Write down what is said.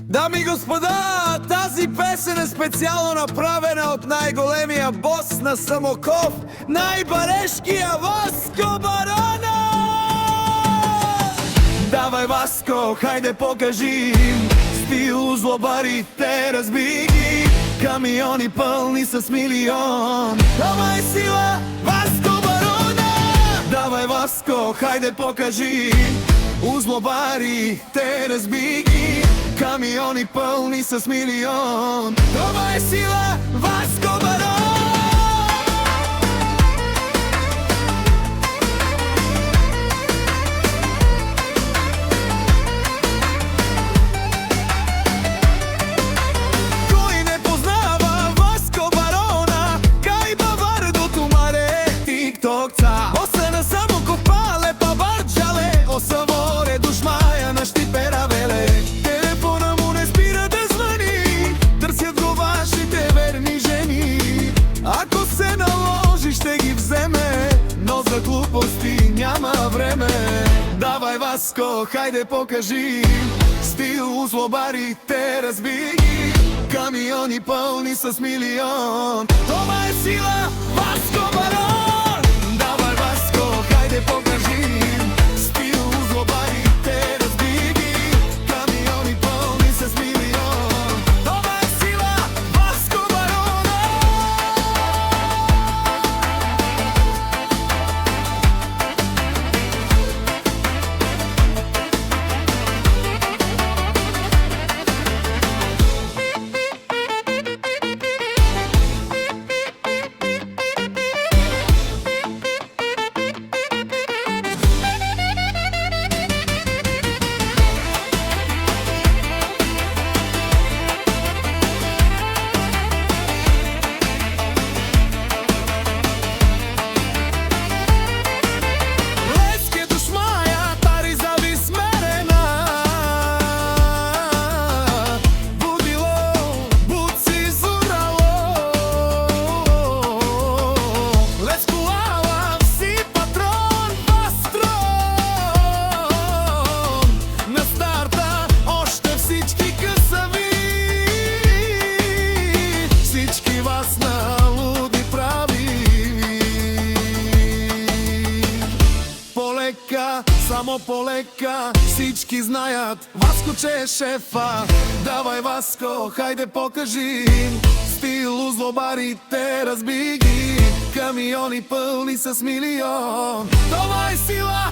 Дами и господа, тази песен е специално направена от най-големия бос на Самоков, най-барешкия Васко Барона! Давай, Васко, хайде покажи им стил, злобарите разби ги, камиони пълни с милион. Давай сила, Васко Барона! Давай, Васко, хайде покажи им злобарите разби ги, камиони пълни с милион. Това е сила, Васко Барон! Кой не познава Васко Барона? Кай бавардото маре тиктокца. Осе на Самоков пале па барджале, осаворе душмая на щипера веле. Телефона му не спира да звъни, търсят го вашите верни жени. Ако се наложи, ще ги вземе, но за глупости няма време. Давай, Васко, хайде покажи стил, злобарите разби ги, камиони пълни с милион. Това е сила, Васко Барон! Давай, Васко, хайде покажи стил, злобарите разби ги, камиони пълни с милион. Това е сила, Васко Барон! Само полека всички знаят Васко, че е шефа. Давай, Васко, хайде покажи стил, злобарите разби ги, камиони пълни с милион. Това е сила,